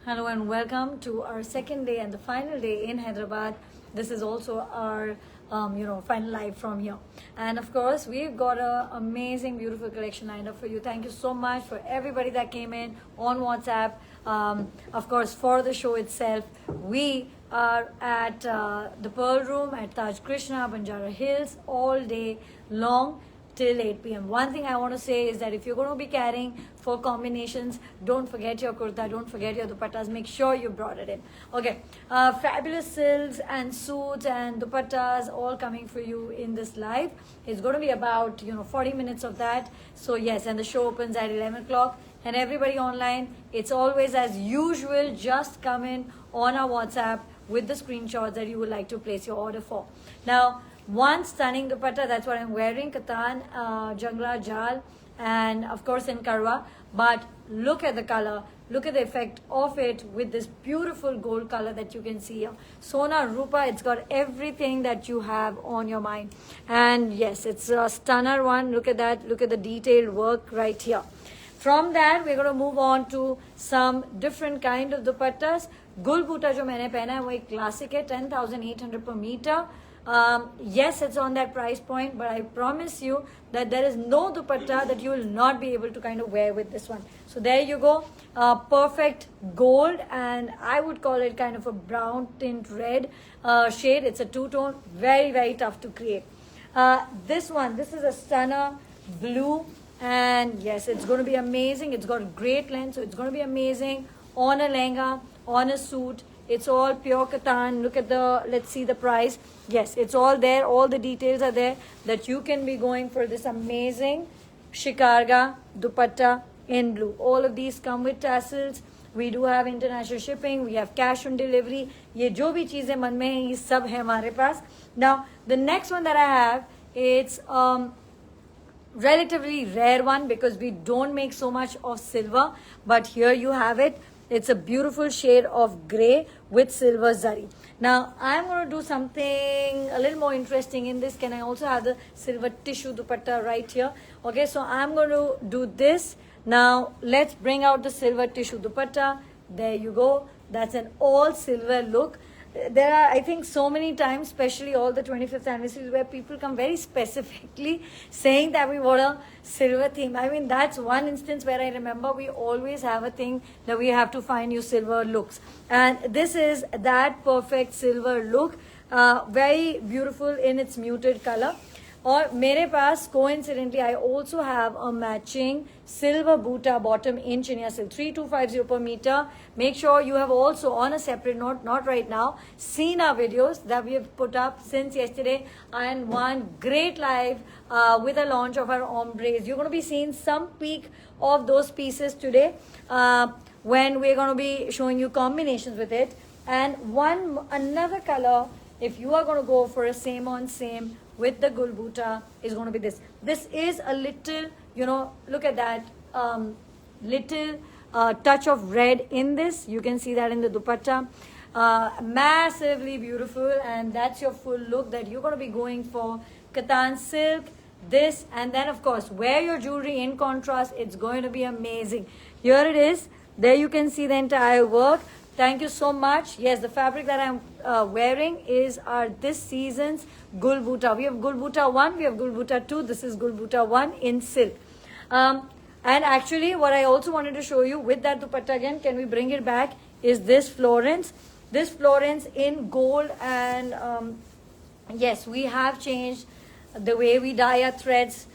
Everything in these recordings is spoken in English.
Hello and welcome to our second day and the final day in Hyderabad. This is also our final live from here. And of course, we've got a amazing, beautiful collection lined up for you. Thank you so much for everybody that came in on WhatsApp. Of course, for the show itself, we are at the Pearl Room at Taj Krishna, Banjara Hills, all day long till 8 p.m. One thing I want to say is that if you're going to be carrying four combinations, don't forget your kurta, don't forget your dupattas, make sure you brought it in. Okay, fabulous silks and suits and dupattas all coming for you in this live. It's going to be about 40 minutes of that. So yes, and the show opens at 11 o'clock. And everybody online, it's always as usual, just come in on our WhatsApp with the screenshots that you would like to place your order for. Now, one stunning dupatta, that's what I'm wearing, Katan, Jangla, Jal, and of course in Karwa. But look at the color, look at the effect of it with this beautiful gold color that you can see here. Sona Rupa, it's got everything that you have on your mind. And yes, it's a stunner one. Look at that, look at the detailed work right here. From that, we're going to move on to some different kind of dupattas. Gul Bhuta jo maine pehna hai, wo ek classic hai, 10,800 per meter. Yes, it's on that price point, but I promise you that there is no dupatta that you will not be able to kind of wear with this one. So there you go, perfect gold, and I would call it kind of a brown tint red shade. It's a two-tone, very, very tough to create. This one, this is a stunner blue, and yes, it's going to be amazing. It's got great length, so it's going to be amazing on a lehenga, on a suit. It's all pure katan. Look at let's see the price. Yes, it's all there. All the details are there that you can be going for this amazing shikarga dupatta in blue. All of these come with tassels. We do have international shipping. We have cash on delivery. ये जो भी चीजें मन में हैं, ये सब है हमारे पास. Now, the next one that I have, it's relatively rare one because we don't make so much of silver. But here you have it. It's a beautiful shade of grey with silver zari. Now, I'm going to do something a little more interesting in this. Can I also have the silver tissue dupatta right here? Okay, so I'm going to do this. Now, let's bring out the silver tissue dupatta. There you go. That's an all silver look. There are, I think, so many times, especially all the 25th anniversaries, where people come very specifically saying that we want a silver theme. I mean, that's one instance where I remember we always have a thing that we have to find you silver looks. And this is that perfect silver look, very beautiful in its muted color. और मेरे पास coincidentally I also have a matching silver bhuta bottom in Chinia silk 3250 per meter. Make sure you have also on a separate note, not right now, seen our videos that we have put up since yesterday and one great live with the launch of our ombres. You're going to be seeing some peek of those pieces today when we're going to be showing you combinations with it. And another color, if you are going to go for a same on same with the Gul Bhuta, is going to be this. This is a little, look at that, little touch of red in this. You can see that in the dupatta. Massively beautiful, and that's your full look that you're going to be going for. Katan silk, this, and then of course, wear your jewelry in contrast. It's going to be amazing. Here it is. There you can see the entire work. Thank you so much. Yes, the fabric that I'm wearing is this season's Gul Bhuta. We have Gul Bhuta 1, we have Gul Bhuta 2. This is Gul Bhuta 1 in silk. And actually, what I also wanted to show you with that dupatta again, can we bring it back, is this Florence. This Florence in gold, and yes, we have changed the way we dye our threads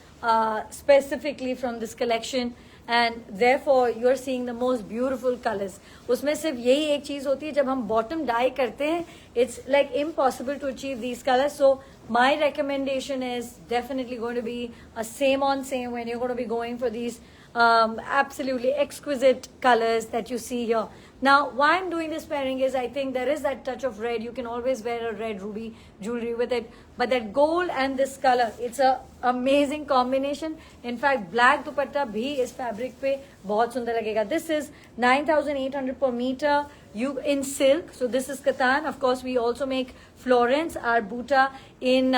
specifically from this collection. And therefore you're seeing the most beautiful colors. उसमें सिर्फ यही एक चीज होती है, जब हम bottom dye करते हैं, it's like impossible to achieve these colors. So my recommendation is definitely going to be a same on same when you're going to be going for these absolutely exquisite colors that you see here. Now, why I'm doing this pairing is I think there is that touch of red. You can always wear a red ruby jewelry with it. But that gold and this color, it's a amazing combination. In fact, black dupatta bhi is fabric pe bahut sundar lagega. This is 9,800 per meter in silk. So this is katan. Of course, we also make Florence, our bhuta, in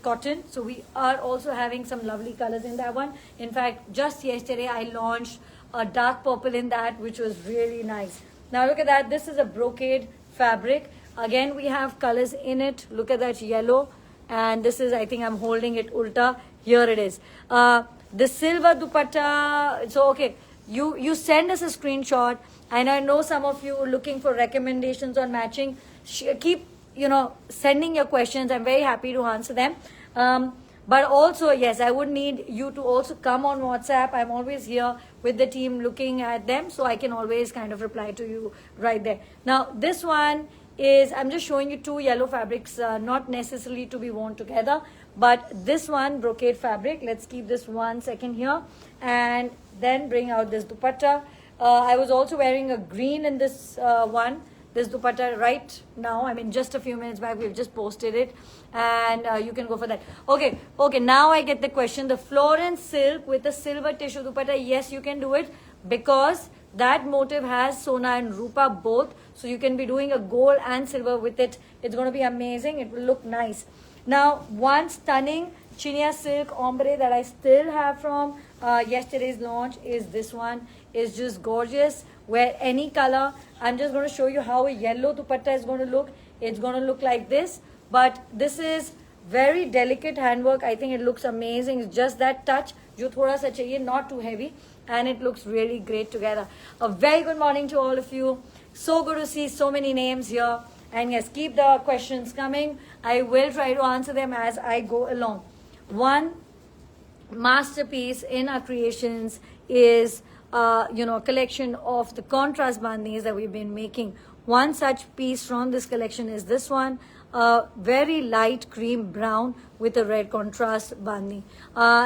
cotton. So we are also having some lovely colors in that one. In fact, just yesterday I launched a dark purple in that, which was really nice. Now look at that. This is a brocade fabric. Again, we have colors in it. Look at that yellow. And this is, I think I'm holding it ulta. Here it is. The silver dupatta. So, okay, you send us a screenshot. And I know some of you are looking for recommendations on matching. Keep, sending your questions. I'm very happy to answer them. But also, yes, I would need you to also come on WhatsApp. I'm always here with the team looking at them, so I can always kind of reply to you right there. Now, this one is, I'm just showing you two yellow fabrics, not necessarily to be worn together, but this one, brocade fabric. Let's keep this 1 second here and then bring out this dupatta. I was also wearing a green in this this dupatta right now. I mean, just a few minutes back, we've just posted it, and you can go for that. Okay, now I get the question. The Florence silk with a silver tissue dupatta, yes, you can do it, because that motive has Sona and Rupa both, so you can be doing a gold and silver with it. It's going to be amazing. It will look nice. Now, one stunning Chinia silk ombre that I still have from yesterday's launch is this one. It's just gorgeous. Wear any color. I'm just going to show you how a yellow dupatta is going to look. It's going to look like this, but this is very delicate handwork. I think it looks amazing. It's just that touch, jo thoda sa chahiye, not too heavy, and it looks really great together. A very good morning to all of you. So good to see so many names here. And yes, keep the questions coming. I will try to answer them as I go along. One masterpiece in our creations is a collection of the contrast bandhnis that we've been making. One such piece from this collection is this one, very light cream brown with a red contrast bandhni.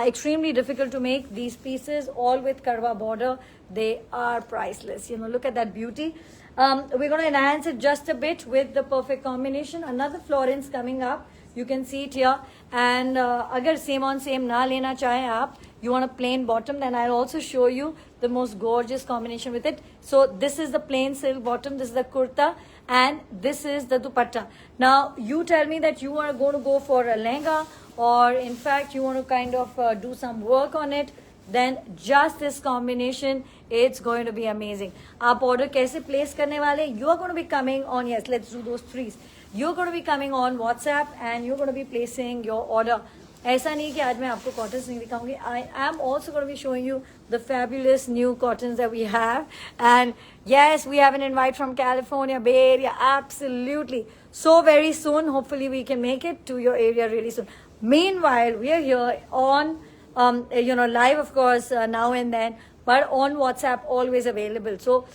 Extremely difficult to make these pieces, all with karwa border. They are priceless. Look at that beauty. We're going to enhance it just a bit with the perfect combination. Another Florence coming up. You can see it here. And agar same on same na lena chahe aap, you want a plain bottom, then I'll also show you the most gorgeous combination with it. So this is the plain silk bottom, this is the kurta, and this is the dupatta. Now you tell me that you are going to go for a lehenga, or in fact you want to kind of do some work on it, then just this combination, it's going to be amazing. Aap order kaise place karne wale? You are going to be coming on, yes, let's do those threes. You're going to be coming on WhatsApp and you're going to be placing your order. ऐसा नहीं कि आज मैं आपको cottons नहीं दिखाऊंगी. I am also going to be showing you the fabulous new cottons that we have. And yes, we have an invite from California, Bay Area, absolutely. So very soon, hopefully we can make it to your area really soon. Meanwhile, we are here on, live of course, now and then, but on WhatsApp, always available. So,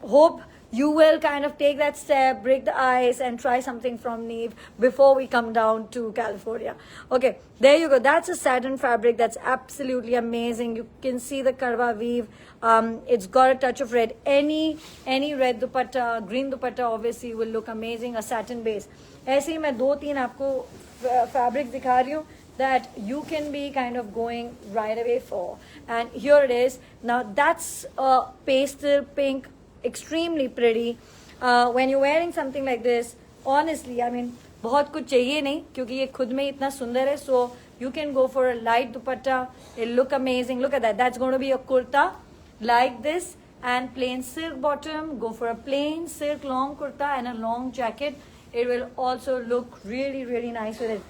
hope you will kind of take that step, break the ice, and try something from Neve before we come down to California. Okay, there you go. That's a satin fabric. That's absolutely amazing. You can see the karwa weave. It's got a touch of red. Any red dupatta, green dupatta obviously will look amazing. A satin base. ऐसे ही मैं 2-3 आपको fabric दिखा रही हूँ that you can be kind of going right away for. And here it is. Now that's a pastel pink, extremely pretty. When you're wearing something like this, honestly, I mean, बहुत कुछ चाहिए नहीं क्योंकि ये खुद में इतना सुंदर है. So you can go for a light dupatta. It'll look amazing. Look at that. That's going to be a kurta like this and plain silk bottom. Go for a plain silk long kurta and a long jacket. It will also look really, really nice with it.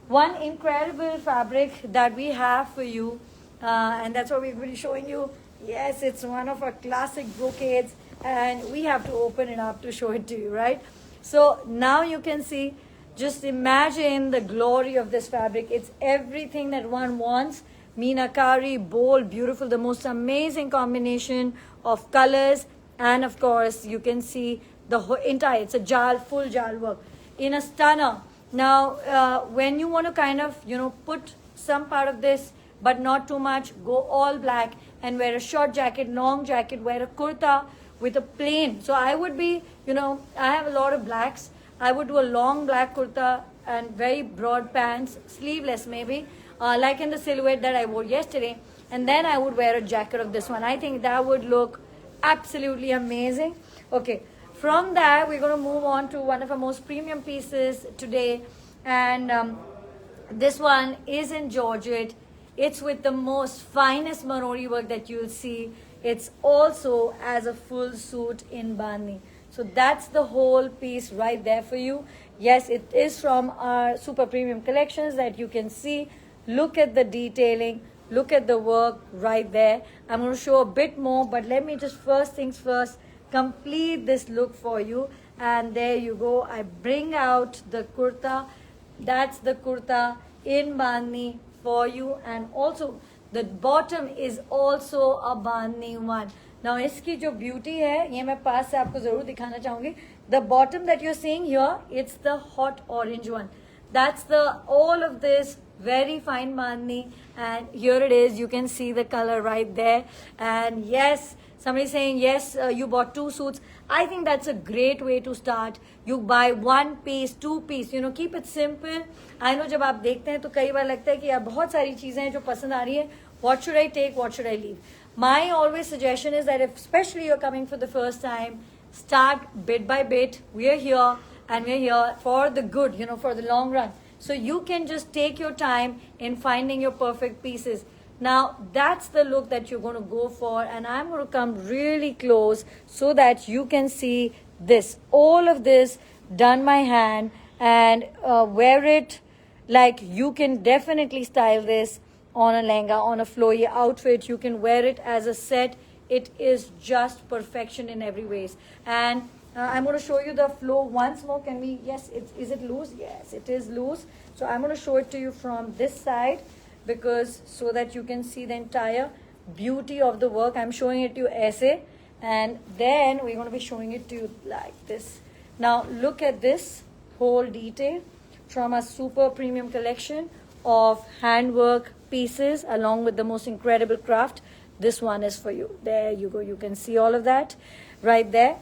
One incredible fabric that we have for you, and that's what we've been showing you. Yes, it's one of our classic brocades, and we have to open it up to show it to you, right? So now you can see, just imagine the glory of this fabric. It's everything that one wants. Meenakari, bold, beautiful, the most amazing combination of colors, and of course you can see the entire, it's a jal, full jal work in a stunner. Now, when you want to kind of, put some part of this, but not too much, go all black and wear a short jacket, long jacket, wear a kurta with a plain. So I would be, I have a lot of blacks. I would do a long black kurta and very broad pants, sleeveless maybe, like in the silhouette that I wore yesterday. And then I would wear a jacket of this one. I think that would look absolutely amazing. Okay. From that, we're going to move on to one of our most premium pieces today. And this one is in Georgette. It's with the most finest Marori work that you'll see. it's also as a full suit in bani. So that's the whole piece right there for you. Yes, it is from our super premium collections that you can see. Look at the detailing, look at the work right there. I'm going to show a bit more, but let me just first things first complete this look for you. And there you go. I bring out the kurta. That's the kurta in bani for you. And also the bottom is also a bani one. Now इसकी जो beauty है ये मैं पास से आपको ज़रूर दिखाना चाहूँगी. The bottom that you're seeing here, it's the hot orange one. That's the all of this very fine bani, and here it is. You can see the color right there. And yes, somebody saying yes, you bought 2 suits. I think that's a great way to start. You buy 1 piece, 2 piece, you know, keep it simple. I know जब आप देखते हैं तो कई बार लगता है कि यार बहुत सारी चीजें हैं जो पसंद आ रही है. What should I take? What should I leave? My always suggestion is that if especially you're coming for the first time, start bit by bit. We're here and we're here for the good, you know, for the long run. So you can just take your time in finding your perfect pieces. Now that's the look that you're going to go for, and I'm going to come really close so that you can see this. All of this done by hand, and wear it like you can definitely style this on a lehenga, on a flowy outfit. You can wear it as a set. It is just perfection in every ways. And I'm going to show you the flow once more. Can we? Yes, is it loose? Yes, it is loose. So I'm going to show it to you from this side, because so that you can see the entire beauty of the work. I'm showing it to you aise, and then we're going to be showing it to you like this. Now look at this whole detail from a super premium collection of handwork pieces along with the most incredible craft. This one is for you. There you go. You can see all of that right there.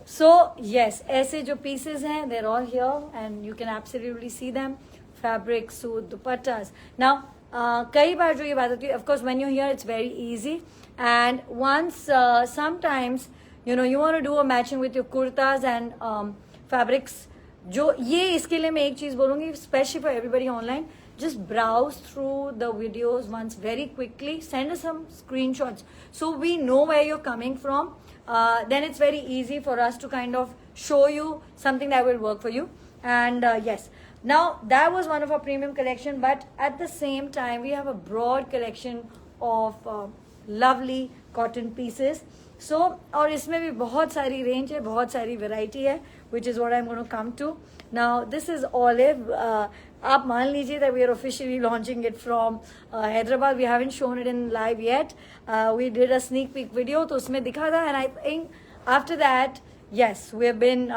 So yes, aise jo pieces hain, they're all here and you can absolutely see them. Fabric, suit, dupattas. Now कई बार जो ये बात होती है, of course when you're here it's very easy, and once sometimes you know you want to do a matching with your kurtas and fabrics. जो ये इसके लिए मैं एक चीज बोलूंगी, especially for everybody online, just browse through the videos once very quickly, send us some screenshots so we know where you're coming from. Then it's very easy for us to kind of show you something that will work for you. And yes, now that was one of our premium collection, but at the same time we have a broad collection of lovely cotton pieces. So और इसमें भी बहुत सारी range है, बहुत सारी variety है, which is what I'm going to come to. Now this is olive. आप मान लीजिए that we are officially launching it from Hyderabad. We haven't shown it in live yet. We did a sneak peek video, तो उसमें दिखा था, and I think after that, yes, we have been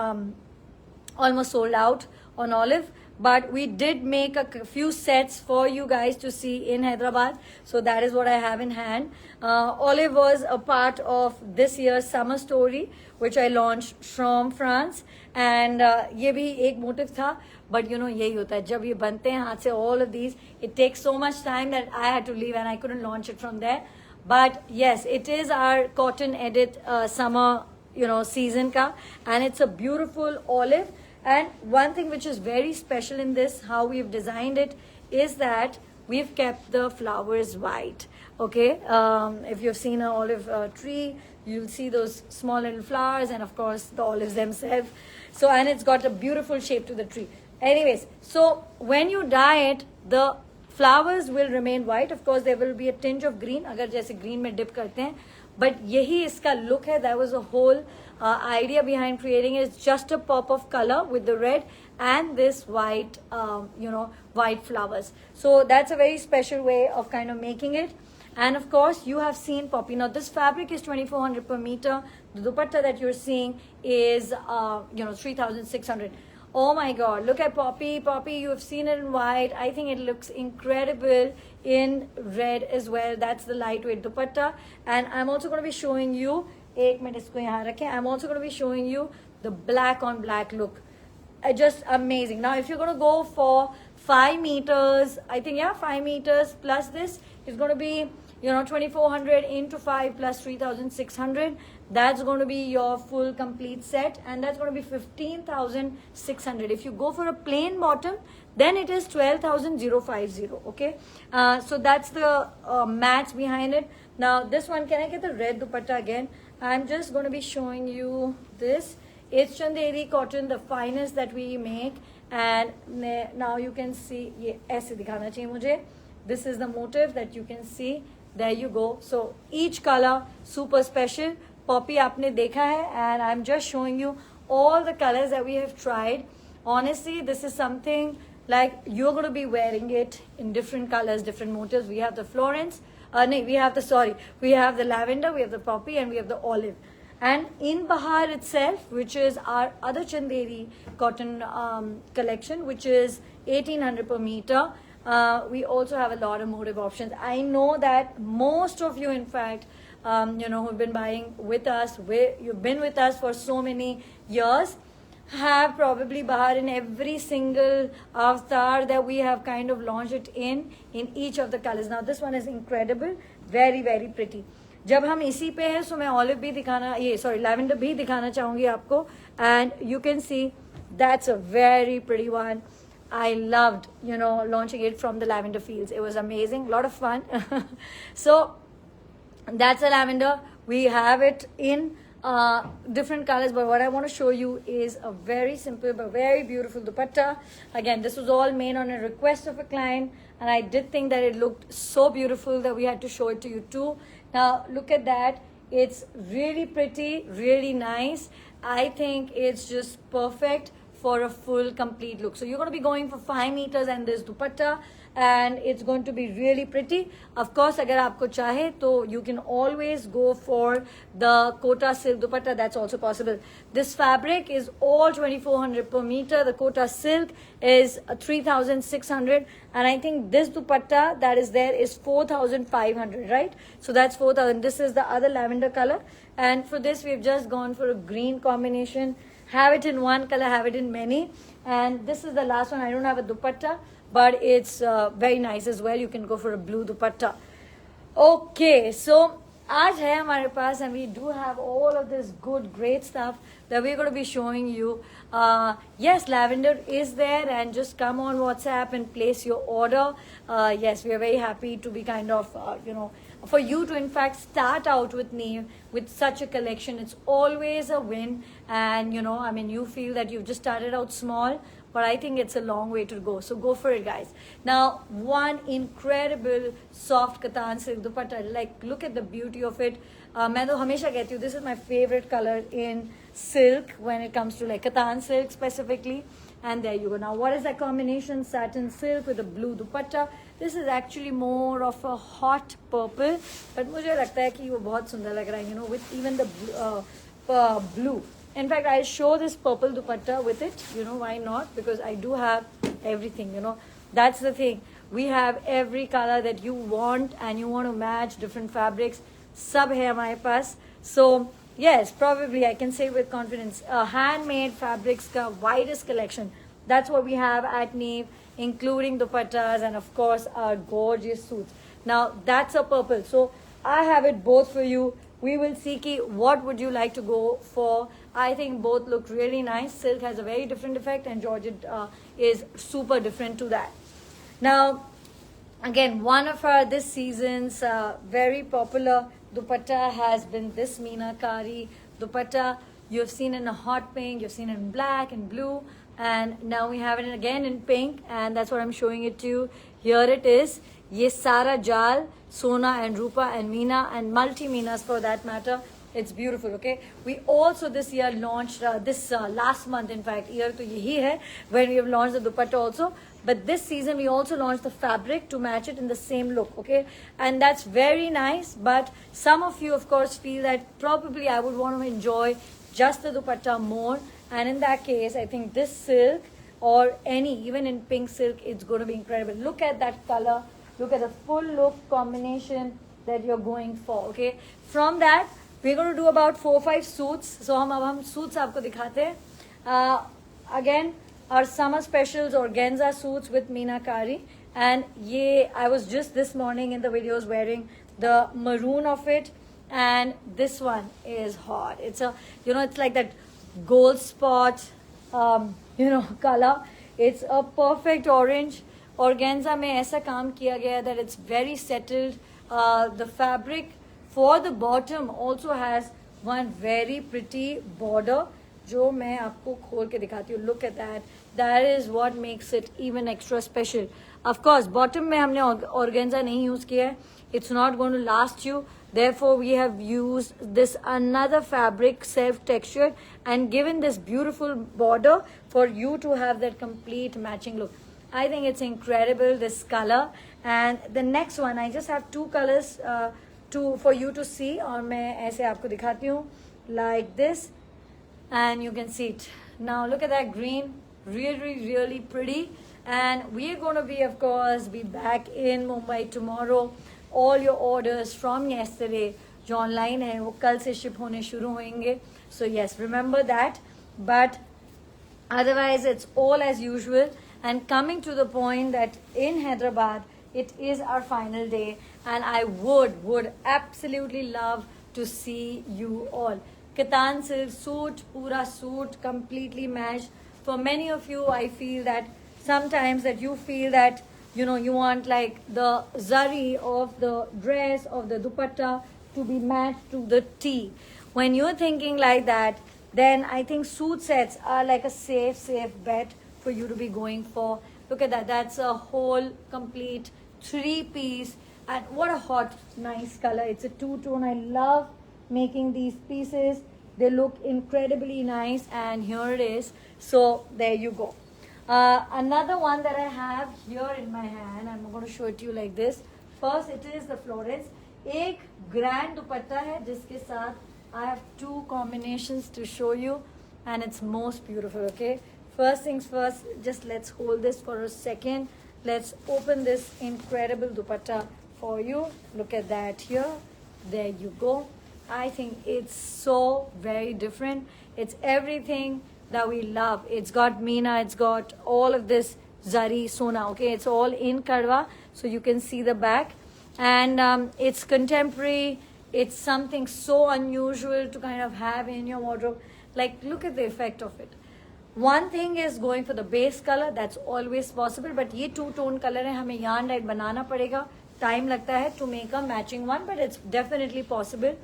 almost sold out on olive. But we did make a few sets for you guys to see in Hyderabad. So that is what I have in hand. Olive was a part of this year's summer story, which I launched from France. And ये भी एक motive था. But you know, यही होता है जब ये बनते हैं हाथ से, all of these, it takes so much time that I had to leave and I couldn't launch it from there. But yes, it is our cotton edit summer, you know, season ka, and it's a beautiful olive. And one thing which is very special in this, how we've designed it, is that we've kept the flowers white. Okay, if you've seen an olive tree, you'll see those small little flowers, and of course the olives themselves. So, and it's got a beautiful shape to the tree. Anyways, so when you dye it, the flowers will remain white. Of course, there will be a tinge of green, अगर जैसे green में dip करते हैं. But यही इसका look है. That was the whole idea behind creating it. It's just a pop of color with the red and this white, you know, white flowers. So that's a very special way of kind of making it. And of course, you have seen Poppy. Now, this fabric is 2,400 per meter. The dupatta that you're seeing is, you know, 3,600. Oh my God, look at Poppy. Poppy, you have seen it in white. I think it looks incredible in red as well. That's the lightweight dupatta. And I'm also going to be showing you, एक minute इसको यहाँ रखें, I'm also going to be showing you the black on black look. Just amazing. Now, if you're going to go for 5 meters, I think, yeah, 5 meters plus this is going to be, you know, 2,400 into 5 plus 3,600. That's going to be your full complete set, and that's going to be 15,600. If you go for a plain bottom, then it is 12,050. Okay, so that's the match behind it. Now this one, can I get the red dupatta again? I'm just going to be showing you this. It's Chanderi cotton, the finest that we make, and now you can see. ये ऐसे दिखाना चाहिए मुझे. This is the motif that you can see. There you go. So each color super special. Poppy आपने देखा है, and I'm just showing you all the colors that we have tried. Honestly, this is something like you're going to be wearing it in different colors, different motifs. We have the Florence. We have the lavender, we have the poppy, and we have the olive. And in Bahar itself, which is our other Chanderi cotton collection, which is 1800 per meter, we also have a lot of motive options. I know that most of you, in fact, who've been buying with us, you've been with us for so many years, have probably Bahar in every single avatar that we have kind of launched it in each of the colors. Now this one is incredible, very very pretty. जब हम इसी पे है, so मैं olive भी दिखाना, lavender भी दिखाना चाहूँगी आपको, and you can see that's a very pretty one. I loved, launching it from the lavender fields. It was amazing, a lot of fun. So that's a lavender. We have it in different colors, but what I want to show you is a very simple but very beautiful dupatta. Again, this was all made on a request of a client, and I did think that it looked so beautiful that we had to show it to you too. Now look at that. It's really pretty, really nice. I think it's just perfect for a full complete look. So you're going to be going for 5 meters and this dupatta, and it's going to be really pretty. Of course, agar aapko chahe, to you can always go for the Kota silk dupatta. That's also possible. This fabric is all 2400 per meter. The Kota silk is 3600, and I think this dupatta that is there is 4500, right? So that's 4000. This is the other lavender color, and for this we've just gone for a green combination. Have it in one color, have it in many, and this is the last one. I don't have a dupatta, but it's very nice as well. You can go for a blue dupatta. Okay, so आज है हमारे पास, and we do have all of this good great stuff that we're going to be showing you. Yes, lavender is there, and just come on WhatsApp and place your order. Yes, we are very happy to be kind of for you to in fact start out with Neve with such a collection. It's always a win, and you feel that you've just started out small, but I think it's a long way to go. So go for it, guys. Now, one incredible soft katan silk dupatta. Like, look at the beauty of it. मैं तो हमेशा कहती हूँ, this is my favorite color in silk when it comes to like katan silk specifically. And there you go. Now, what is that combination? Satin silk with a blue dupatta. This is actually more of a hot purple, but मुझे लगता है कि वो बहुत सुंदर लग रहा है, with even the blue. In fact, I'll show this purple dupatta with it. Why not? Because I do have everything. That's the thing. We have every color that you want, and you want to match different fabrics. Sab hai हमारे पास. So yes, probably I can say with confidence, handmade fabrics ka widest collection. That's what we have at Neve, including dupattas and of course our gorgeous suits. Now that's a purple. So I have it both for you. We will see ki what would you like to go for. I think both look really nice. Silk has a very different effect, and Georgette is super different to that. Now, again, one of our this season's very popular dupatta has been this Meenakari dupatta. You've seen in a hot pink, you've seen it in black and blue, and now we have it again in pink, and that's what I'm showing it to you. Here it is. Ye Sara Jal, Sona and Rupa and Meena and multi-Meenas for that matter. It's beautiful, okay? We also this year launched, last month in fact, year to yahi hai, when we have launched the dupatta also. But this season we also launched the fabric to match it in the same look, okay? And that's very nice, but some of you of course feel that probably I would want to enjoy just the dupatta more. And in that case, I think this silk or even in pink silk, it's going to be incredible. Look at that color. Look at the full look combination that you're going for, okay? From that, we're going to do about 4 or 5 suits. So हम suits आपको दिखाते हैं. Again, our summer specials organza suits with Meenakari. And I was just this morning in the videos wearing the maroon of it. and this one is hot. It's a, you know, it's like that gold spot, you know, color. It's a perfect orange. Organza में ऐसा काम किया गया that it's very settled. The fabric for the bottom also has one very pretty border जो मैं आपको खोल के दिखाती हूँ. Look at that. That is what makes it even extra special. Of course, bottom में हमने organza नहीं use किया है. It's not going to last you. Therefore, we have used this another fabric, self-textured, and given this beautiful border for you to have that complete matching look. I think it's incredible, this color. And the next one, I just have two colors for you to see. और मैं ऐसे आपको दिखाती हूँ, like this. And you can see it. Now look at that green, really pretty. And we are going to be, of course, be back in Mumbai tomorrow. All your orders from yesterday जो online है वो कल से ship होने शुरू होंगे. So yes, remember that. But otherwise it's all as usual. And coming to the point that in Hyderabad it is our final day, and I would absolutely love to see you all. Katan silk suit, pura suit, completely matched. For many of you, I feel that sometimes that you feel that, you know, you want like the zari of the dress, of the dupatta to be matched to the tee. When you're thinking like that, then I think suit sets are like a safe bet for you to be going for. Look at that. That's a whole complete 3-piece. And what a hot, nice color. It's a two-tone. I love making these pieces. They look incredibly nice, and here it is. So there you go. Another one that I have here in my hand, I'm going to show it to you like this. First, it is the Florence. एक grand dupatta है जिसके साथ I have two combinations to show you, and it's most beautiful. Okay, first things first, just let's hold this for a second. Let's open this incredible dupatta for you. Look at that here. There you go. I think it's so very different. It's everything that we love. It's got Meena, it's got all of this Zari, Sona, okay? It's all in Karwa, so you can see the back. And it's contemporary. It's something so unusual to kind of have in your wardrobe. Like, look at the effect of it. One thing is going for the base color, that's always possible. But ये two-tone color है, हमें yarn dyed बनाना पड़ेगा. Time लगता है to make a matching one, but it's definitely possible.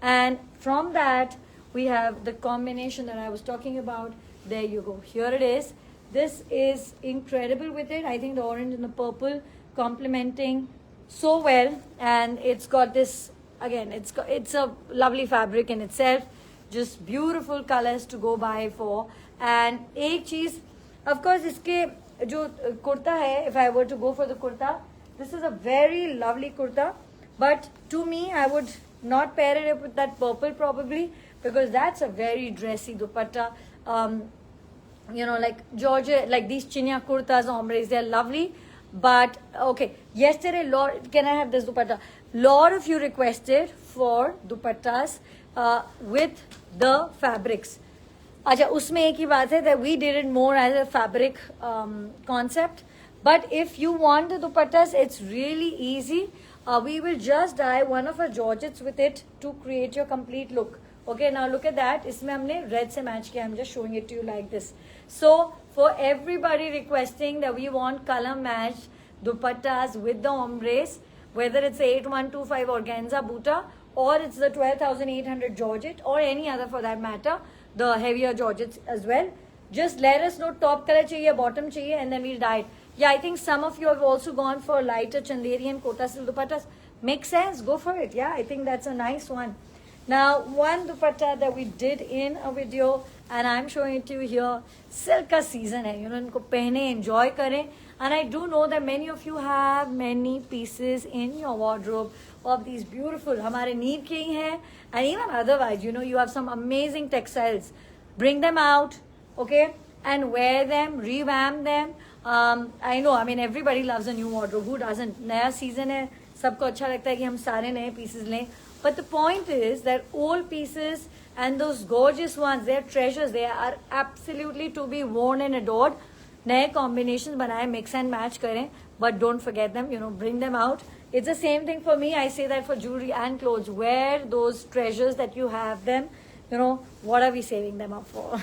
And from that, we have the combination that I was talking about. There you go. Here it is. This is incredible with it. I think the orange and the purple complementing so well. And it's got this, again, it's a lovely fabric in itself. Just beautiful colors to go by for. And एक चीज, of course, इसके जो kurta है, if I were to go for the kurta, this is a very lovely kurta. But to me, I would not pair it up with that purple probably, because that's a very dressy dupatta. You know, like Georgia, like these chinya kurtas, ombres, they're lovely. But okay, yesterday, can I have this dupatta? Lot of you requested for dupattas with the fabrics. अच्छा, उसमें एक ही बात है that we did it more as a fabric concept. But if you want the dupattas, it's really easy. We will just dye one of our georgettes with it to create your complete look. Okay, now look at that. इसमें हमने red से match किया. I'm just showing it to you like this. So for everybody requesting that we want color matched dupattas with the ombres, whether it's 8125 organza buta or it's the 12,800 georgette or any other for that matter, the heavier georgettes as well, just let us know top color chahiye, bottom chahiye, and then we'll dye it. Yeah, I think some of you have also gone for lighter chanderi and kota silk dupattas. Makes sense, go for it. Yeah, I think that's a nice one. Now, one dupatta that we did in a video, and I'm showing it to you here, silk ka season hai, you know, inko pehne, enjoy kare. And I do know that many of you have many pieces in your wardrobe of these beautiful, hamare need ke hi hai, and even otherwise, you know, you have some amazing textiles. Bring them out, okay, and wear them, revamp them. I know, I mean, everybody loves a new wardrobe. Who doesn't? Naya season hai, sabko acha lagta hai ki hum sare naye pieces lein. But the point is that old pieces and those gorgeous ones, they're treasures. They are absolutely to be worn and adored. नए combinations बनाए, mix and match करें, but don't forget them, you know, bring them out It's the same thing for me. I say that for jewelry and clothes. Wear those treasures that you have them. You know, what are we saving them up for?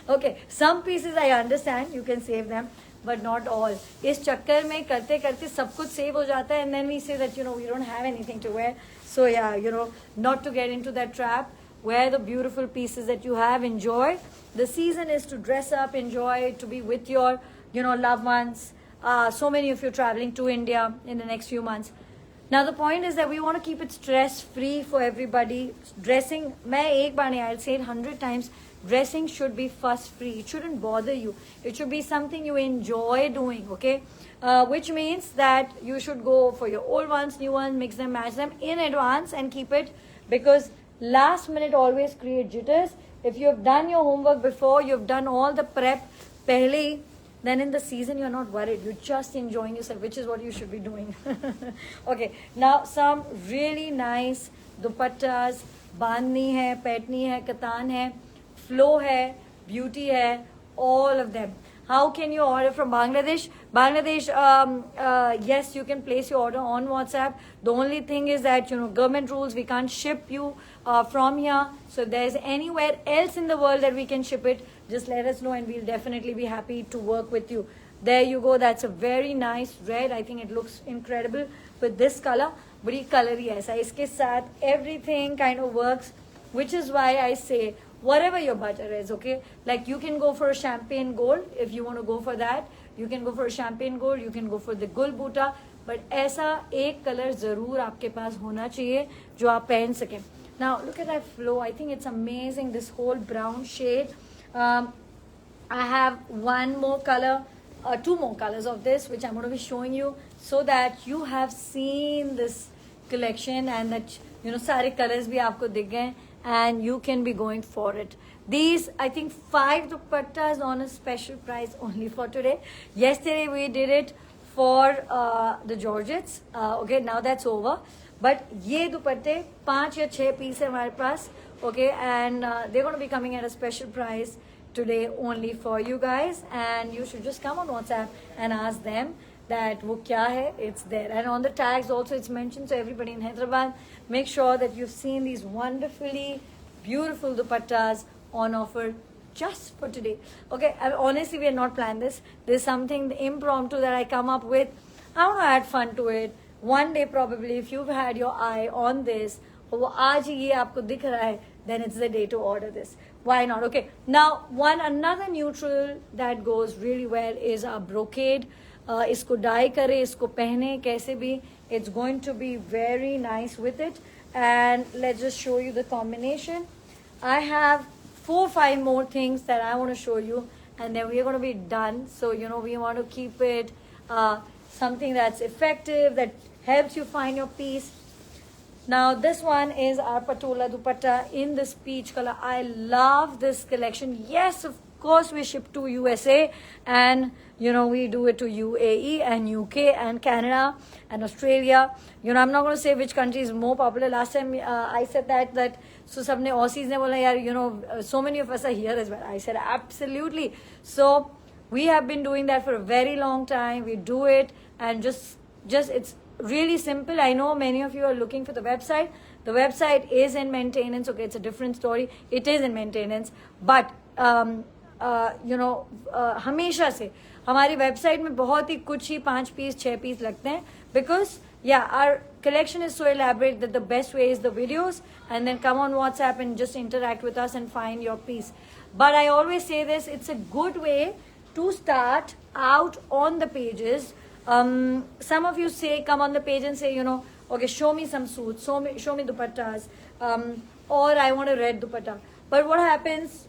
Okay, some pieces I understand, you can save them, but not all. इस चक्कर में करते करते सब कुछ save हो जाता है, and then we say that, you know, we don't have anything to wear. So yeah, you know, not to get into that trap. Wear the beautiful pieces that you have. Enjoy. The season is to dress up, enjoy, to be with your, you know, loved ones. So many of you traveling to India in the next few months. Now the point is that we want to keep it stress free for everybody. Dressing, मैं एक बार नहीं, I'll say it 100 times. Dressing should be fuss free. It shouldn't bother you. It should be something you enjoy doing. Okay, which means that you should go for your old ones, new ones, mix them, match them in advance, and keep it, because last minute always create jitters. If you have done your homework before, you have done all the prep pehle, then in the season you're not worried. You're just enjoying yourself, which is what you should be doing. Okay, now some really nice dupattas. Bandhni hai, petni hai, katan hai, flow hai, beauty hai, all of them. How can you order from Bangladesh? Bangladesh, yes, you can place your order on WhatsApp. The only thing is that, you know, government rules, we can't ship you from here. So if there's anywhere else in the world that we can ship it, just let us know and we'll definitely be happy to work with you. There you go. That's a very nice red. I think it looks incredible with this color. Badi color hi aisa. Iske saath everything kind of works, which is why I say whatever your budget is, okay? Like you can go for a champagne gold if you want to go for that. You can go for a champagne gold. You can go for the gul buta. But ऐसा एक colour जरूर आपके पास होना चाहिए जो आप पहन सकें. Now look at that flow. I think it's amazing. This whole brown shade. I have one more color, two more colors of this, which I'm going to be showing you, so that you have seen this collection and that, you know, सारे colors भी आपको दिख गए and you can be going for it. These, I think, 5 dupattas on a special price only for today. Yesterday we did it for the Georgettes. Okay, now that's over. But ये दुपट्टे 5 या 6 piece है हमारे पास. Okay, and they're going to be coming at a special price today only for you guys, and you should just come on WhatsApp and ask them that wo kya hai, it's there. And on the tags also it's mentioned, so everybody in Hyderabad, make sure that you've seen these wonderfully beautiful dupattas on offer just for today. Okay, honestly we had not planned this. There's something impromptu that I come up with. I want to add fun to it. One day probably, if you've had your eye on this, और वो आज ही ये आपको दिख रहा है, then it's the day to order this. Why not? Okay, now another neutral that goes really well is a brocade. इसको dye करे, इसको पहने कैसे भी, it's going to be very nice with it. And let's just show you the combination. I have 4-5 more things that I want to show you, and then we're going to be done. So, you know, we want to keep it something that's effective, that helps you find your piece. Now this one is our Patola dupatta in this peach color. I love this collection. Yes, of course we ship to USA, and you know we do it to UAE and UK and Canada and Australia. You know, I'm not going to say which country is more popular. Last time I said that so sabne Aussies ne bola yaar, you know, so many of us are here as well. I said absolutely. So we have been doing that for a very long time. We do it, and just it's really simple. I know many of you are looking for the website. The website is in maintenance. Okay, it's a different story. It is in maintenance, but you know, हमेशा से हमारी website में बहुत ही कुछ ही 5 piece 6 piece लगते हैं, because yeah, our collection is so elaborate that the best way is the videos, and then come on WhatsApp and just interact with us and find your piece. But I always say this, it's a good way to start out on the pages. Some of you say, come on the page and say, you know, okay, show me some suits, show me dupattas, or I want a red dupatta. But what happens,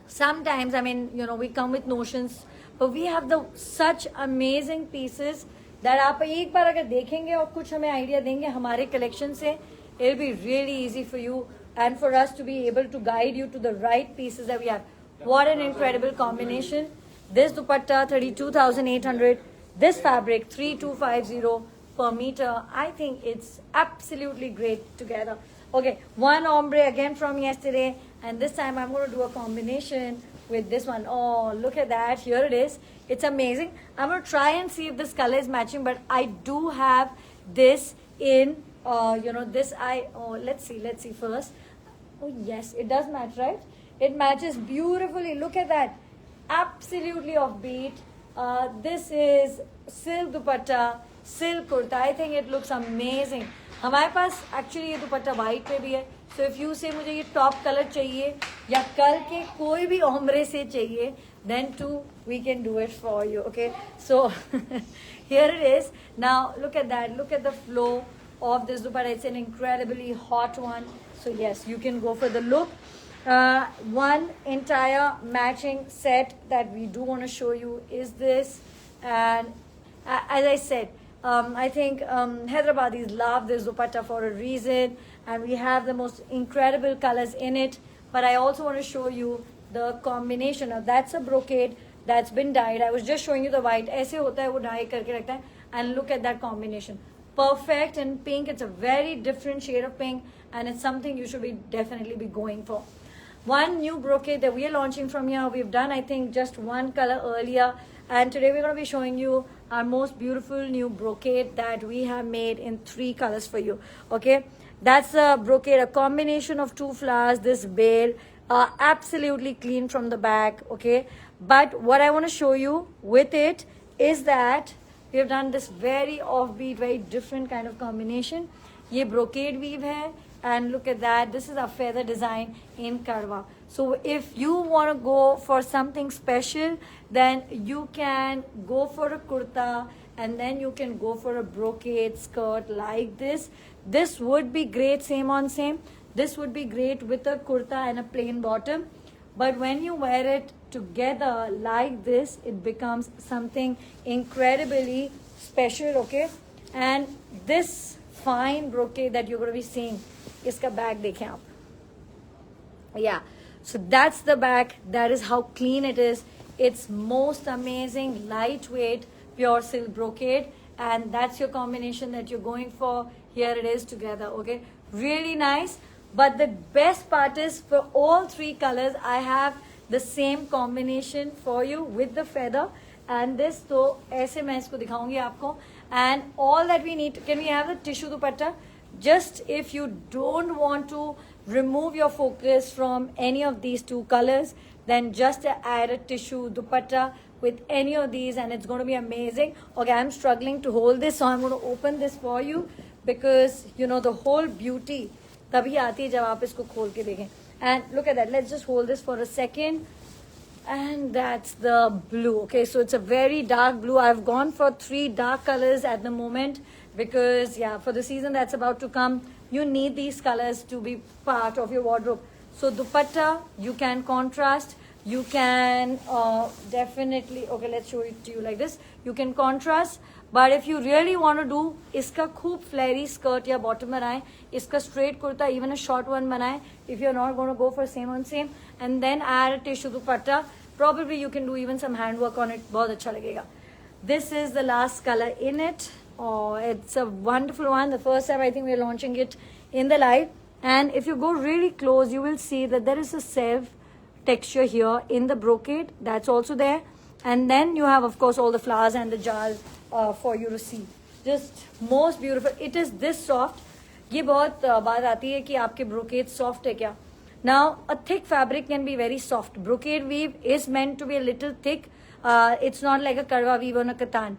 sometimes, I mean, you know, we come with notions, but we have such amazing pieces that आप एक बार अगर देखेंगे और कुछ हमें idea देंगे हमारे collection से, it'll be really easy for you and for us to be able to guide you to the right pieces that we have. What an incredible combination. This dupatta 32,800, this fabric 3,250 per meter. I think it's absolutely great together. Okay, one ombre again from yesterday, and this time I'm going to do a combination with this one. Oh, look at that. Here it is. It's amazing. I'm going to try and see if this color is matching, but I do have this in, let's see first. Oh, yes, it does match, right? It matches beautifully. Look at that. Absolutely offbeat. This is silk dupatta, silk kurta. I think it looks amazing. हमारे पास actually ये दुपट्टा white में भी है. So if you से मुझे ये top colour चाहिए या कल के कोई भी ओम्ब्रे से चाहिए, then too we can do it for you. Okay, so here it is. Now look at that. Look at the flow of this dupatta. It's an incredibly hot one. So yes, you can go for the look. One entire matching set that we do want to show you is this, and as I said, I think Hyderabadis love this dupatta for a reason, and we have the most incredible colors in it. But I also want to show you the combination. Now that's a brocade that's been dyed. I was just showing you the white. ऐसे होता है वो dye करके रखता है, and look at that combination. Perfect in pink. It's a very different shade of pink, and it's something you should definitely be going for. One new brocade that we are launching from here. We've done, I think, just one color earlier, and today we're going to be showing you our most beautiful new brocade that we have made in 3 colors for you. Okay, that's a brocade, a combination of 2 flowers. This bale, absolutely clean from the back. Okay, but what I want to show you with it is that we have done this very offbeat, very different kind of combination. Ye brocade weave hai, and look at that. This is a feather design in Karwa. So if you want to go for something special, then you can go for a kurta, and then you can go for a brocade skirt like this. This would be great, same on same. This would be great with a kurta and a plain bottom. But when you wear it together like this, it becomes something incredibly special, okay? And this fine brocade that you're going to be seeing, iska back dekhen aap. Yeah, so that's the back. That is how clean it is. It's most amazing, lightweight, pure silk brocade, and that's your combination that you're going for. Here it is together, okay? Really nice. But the best part is, for all 3 colors, I have the same combination for you with the feather and this. So ऐसे मैं इसको दिखाऊंगी आपको. And all that we need, can we have the tissue dupatta? Just if you don't want to remove your focus from any of these 2 colors, then just add a tissue dupatta with any of these, and it's going to be amazing. Okay, I'm struggling to hold this, so I'm going to open this for you, because you know the whole beauty तभी आती है जब आप इसको खोल के देखें. And look at that. Let's just hold this for a second. And that's the blue. Okay, so it's a very dark blue. I've gone for 3 dark colors at the moment because, yeah, for the season that's about to come, you need these colors to be part of your wardrobe. So dupatta, you can contrast. You can definitely, okay, let's show it to you like this. You can contrast. But if you really want to do, iska khoob flary skirt ya bottom banaye, iska straight kurta, even a short one banaye, if you're not going to go for same on same, and then add a tissue dupatta, probably you can do even some handwork on it. Bahut acha lagega. This is the last color in it. Oh, it's a wonderful one. The first time I think we're launching it in the live. And if you go really close, you will see that there is a self texture here in the brocade. That's also there. And then you have, of course, all the flowers and the jars for you to see. Just most beautiful. It is this soft. ये बहुत बात आती है कि आपके brocade soft है क्या? Now, a thick fabric can be very soft. Brocade weave is meant to be a little thick. It's not like a karwa weave on a katan.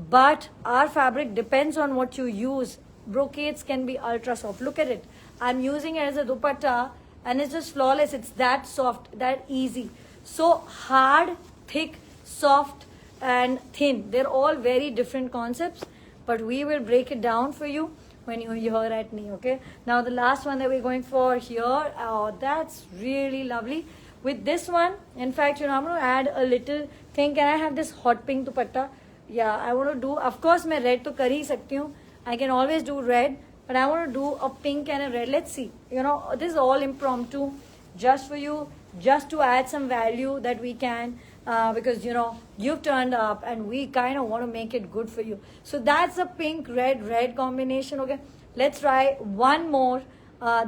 But our fabric depends on what you use. Brocades can be ultra soft. Look at it. I'm using it as a dupatta, and it's just flawless. It's that soft, that easy. So hard, thick, soft, and thin. They're all very different concepts, but we will break it down for you when you hear at me, okay? Now the last one that we're going for here, oh, that's really lovely. With this one, in fact, you know, I'm going to add a little thing. Can I have this hot pink dupatta? Yeah, I want to do, of course, मैं red तो कर ही सकती हूँ. I can always do red, but I want to do a pink and a red. Let's see. You know, this is all impromptu, just for you, just to add some value that we can. Because you know you've turned up and we kind of want to make it good for you. So that's a pink red combination. Okay, let's try one more.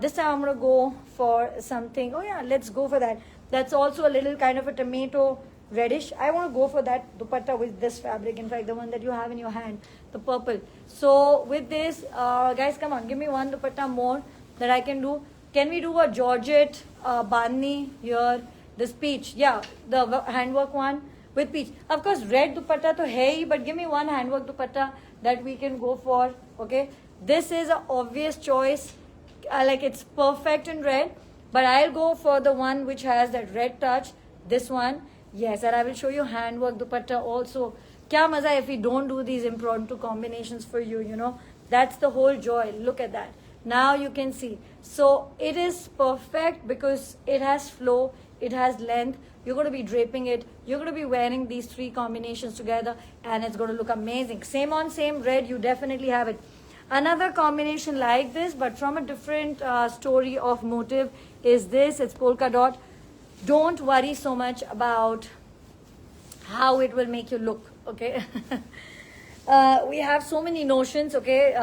This time I'm going to go for something. Oh yeah, let's go for that. That's also a little kind of a tomato reddish. I want to go for that dupatta with this fabric. In fact, the one that you have in your hand, the purple. So with this, guys, come on, give me one dupatta more that I can do. Can we do a Georgette bandhni here? This peach, yeah, the handwork one with peach. Of course, red dupatta to hai, but give me one handwork dupatta that we can go for. Okay, this is an obvious choice. Like it's perfect in red, but I'll go for the one which has that red touch. This one, yes, and I will show you handwork dupatta also. Kya maza if we don't do these impromptu combinations for you, you know. That's the whole joy. Look at that. Now you can see. So it is perfect because it has flow, it has length. You're going to be draping it. You're going to be wearing these three combinations together and it's going to look amazing. Same on same red, you definitely have it. Another combination like this, but from a different story of motive, is this. It's polka dot. Don't worry so much about how it will make you look, okay? We have so many notions, okay?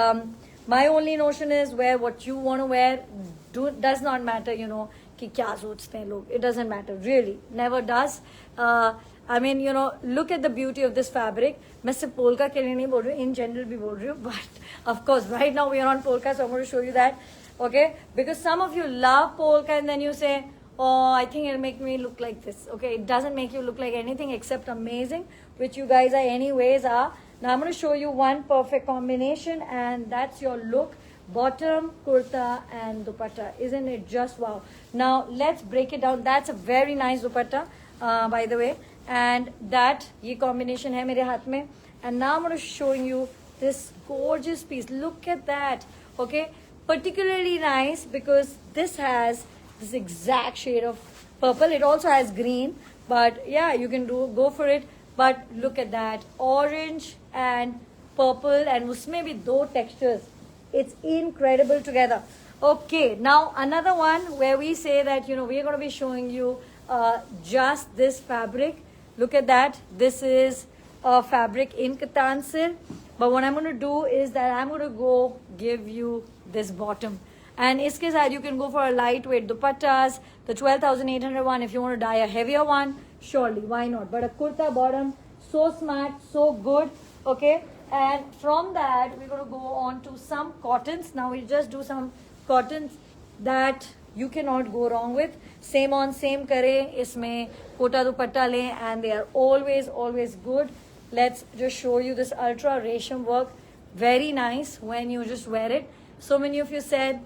My only notion is wear what you want to wear. Does not matter, you know, कि क्या सोचते हैं लोग. It doesn't matter, really. Never does. I mean, you know, look at the beauty of this fabric. मैं सिर्फ polka के लिए नहीं बोल रही हूँ, in general भी बोल रही हूँ. But of course, right now we are on polka, so I'm going to show you that. Okay? Because some of you love polka and then you say, oh, I think it'll make me look like this. Okay? It doesn't make you look like anything except amazing, which you guys are anyways are. Now I'm going to show you one perfect combination and that's your look. Bottom, kurta and dupatta. Isn't it just wow? Now let's break it down. That's a very nice dupatta, by the way. And that, ye combination hai mere haath mein. And now I'm going to show you this gorgeous piece. Look at that. Okay? Particularly nice because this has this exact shade of purple. It also has green. But yeah, you can go for it. But look at that. Orange and purple. And usme bhi do textures. It's incredible together. Okay, now another one where we say that, you know, we're going to be showing you just this fabric. Look at that. This is a fabric in Katan silk. But what I'm going to do is that I'm going to go give you this bottom. And iske side you can go for a lightweight dupattas, the 12,800 one. If you want to dye a heavier one, surely, why not? But a kurta bottom, so smart, so good. Okay. And from that, we're going to go on to some cottons. Now, we'll just do some cottons that you cannot go wrong with. Same on same kare, isme kota dupatta le, and they are always, always good. Let's just show you this ultra resham work. Very nice when you just wear it. So many of you said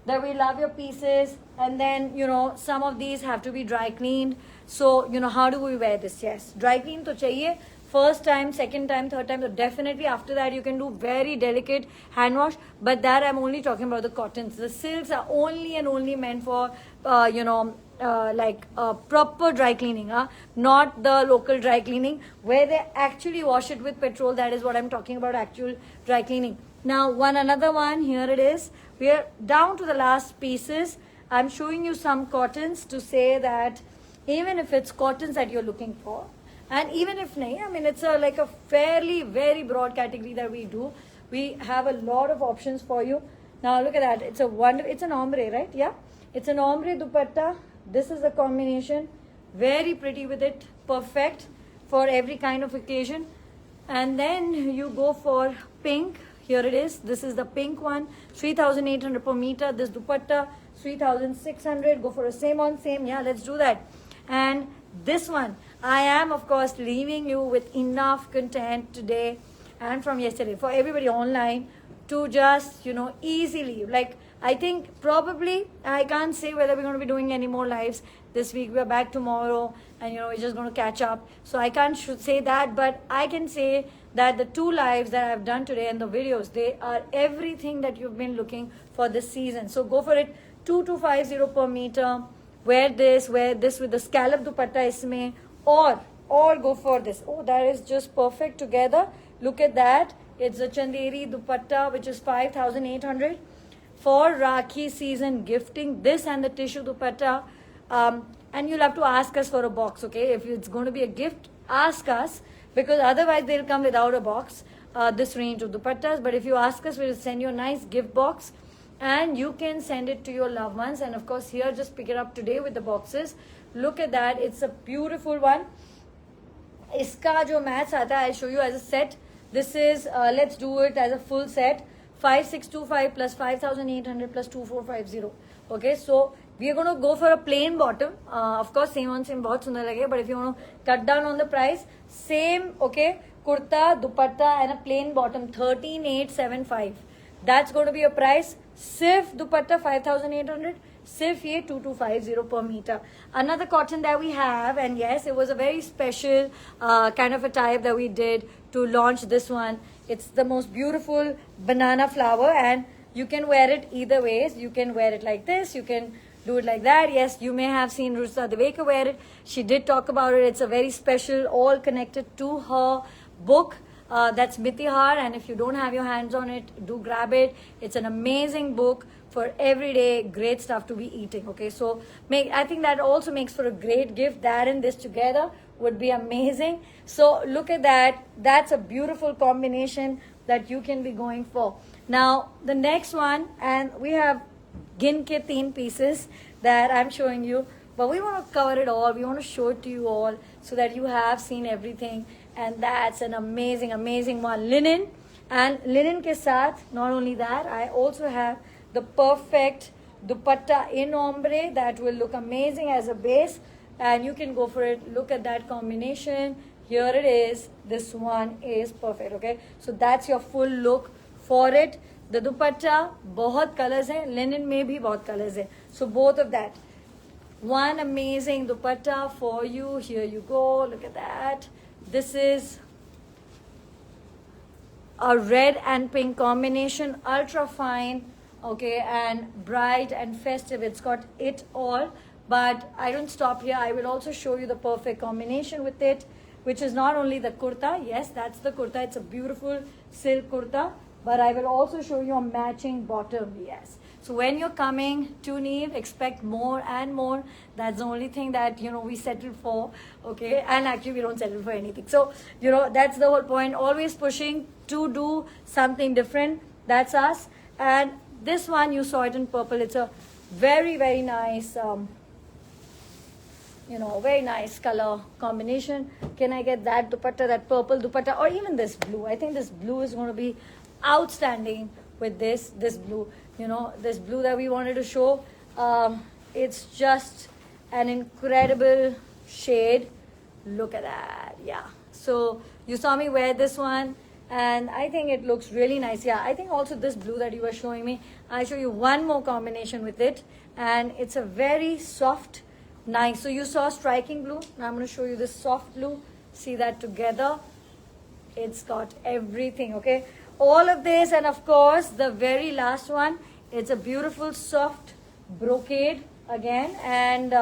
that we love your pieces. And then, you know, some of these have to be dry cleaned. So, you know, how do we wear this? Yes, dry clean to chahiye. First time, second time, third time, so definitely after that you can do very delicate hand wash. But that I'm only talking about the cottons. The silks are only and only meant for, you know, like proper dry cleaning, not the local dry cleaning where they actually wash it with petrol. That is what I'm talking about, actual dry cleaning. Now, another one, here it is. We are down to the last pieces. I'm showing you some cottons to say that even if it's cottons that you're looking for, and even if nahi, I mean, it's like a fairly, very broad category that we do. We have a lot of options for you. Now, look at that. It's an ombre, right? Yeah. It's an ombre dupatta. This is the combination. Very pretty with it. Perfect for every kind of occasion. And then you go for pink. Here it is. This is the pink one. 3,800 per meter. This dupatta, 3,600. Go for a same on same. Yeah, let's do that. And this one, I am, of course, leaving you with enough content today and from yesterday for everybody online to just, you know, easily, like, I think probably, I can't say whether we're going to be doing any more lives this week. We're back tomorrow and, you know, we're just going to catch up. So I can't say that, but I can say that the 2 lives that I've done today and the videos, they are everything that you've been looking for this season. So go for it. 2,250 per meter. Wear this with the scallop dupatta isme, or go for this. Oh, that is just perfect together. Look at that. It's a Chanderi dupatta, which is 5,800 for Rakhi season gifting. This and the tissue dupatta. And you'll have to ask us for a box, okay? If it's going to be a gift, ask us, because otherwise they'll come without a box, this range of dupattas. But if you ask us, we'll send you a nice gift box. and you can send it to your loved ones. And of course here, just pick it up today with the boxes. Look at that, it's a beautiful one. Iska jo mats aata hai, I'll show you as a set. This is let's do it as a full set. 5625 plus 5800 plus 2450. Okay, so we are going to go for a plain bottom. Of course same on same bahut sundar lage, but if you want to cut down on the price, same, okay, kurta, dupatta and a plain bottom, 13875. That's going to be a price. Sirf dupatta 5800, sirf ye 2250 per meter. Another cotton that we have, and yes, it was a very special kind of a type that we did to launch this one. It's the most beautiful banana flower, and you can wear it either ways. You can wear it like this, you can do it like that. Yes, you may have seen Ruchita Divekar wear it. She did talk about it. It's a very special, all connected to her book. That's Mitihar, and if you don't have your hands on it, do grab it. It's an amazing book for everyday great stuff to be eating. Okay, so I think that also makes for a great gift. That and this together would be amazing. So look at that. That's a beautiful combination that you can be going for. Now the next one, and we have gin ke 3 pieces that I'm showing you, but we want to cover it all. We want to show it to you all so that you have seen everything. And that's an amazing, amazing one. Linen, and linen ke saath, not only that, I also have the perfect dupatta in ombre that will look amazing as a base, and you can go for it. Look at that combination. Here it is. This one is perfect. Okay, so that's your full look for it. The dupatta, bahut colors hai, linen mein bhi bahut colors hai, so both of that. One amazing dupatta for you. Here you go. Look at that. This is a red and pink combination, ultra fine, okay, and bright and festive. It's got it all, but I don't stop here. I will also show you the perfect combination with it, which is not only the kurta. Yes, that's the kurta. It's a beautiful silk kurta, but I will also show you a matching bottom. Yes. So when you're coming to Neev, expect more and more. That's the only thing that, we settle for, okay? And actually, we don't settle for anything. So, that's the whole point. Always pushing to do something different. That's us. And this one, you saw it in purple. It's a very, very nice, very nice color combination. Can I get that dupatta, that purple dupatta, or even this blue? I think this blue is going to be outstanding with this blue. This blue that we wanted to show, it's just an incredible shade. Look at that. Yeah, so you saw me wear this one, and I think it looks really nice. Yeah, I think also this blue that you were showing me, I'll show you one more combination with it, and it's a very soft, nice. So you saw striking blue. Now I'm going to show you this soft blue. See that together, it's got everything. Okay, all of this, and of course the very last one, it's a beautiful soft brocade again, and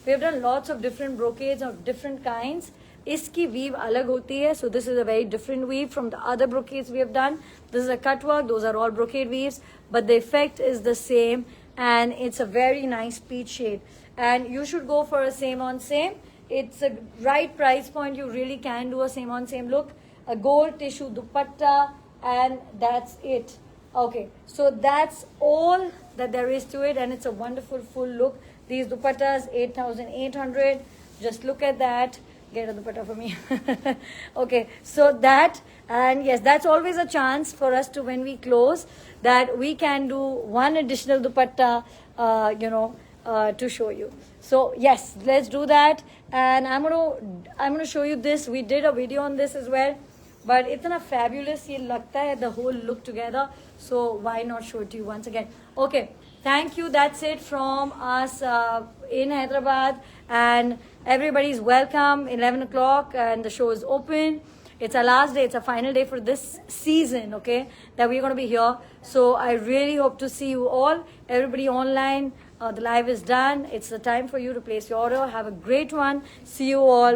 we've done lots of different brocades of different kinds. Iski weave alag hoti hai, so this is a very different weave from the other brocades we have done. This is a cut work, those are all brocade weaves, but the effect is the same, and it's a very nice peach shade. And you should go for a same on same. It's a right price point. You really can do a same on same look. A gold tissue dupatta, and that's it. Okay, so that's all that there is to it, and it's a wonderful full look. These dupattas, 8,800. Just look at that. Get a dupatta for me. Okay, so that, and yes, that's always a chance for us to, when we close, that we can do one additional dupatta, to show you. So yes, let's do that. And I'm gonna show you this. We did a video on this as well, but itna fabulous ye lagta hai, the whole look together, so why not show it to you once again. Okay, thank you. That's it from us in Hyderabad, and everybody's welcome. 11 o'clock and the show is open. It's our last day. It's a final day for this season, okay, that we're going to be here. So I really hope to see you all. Everybody online, the live is done. It's the time for you to place your order. Have a great one. See you all.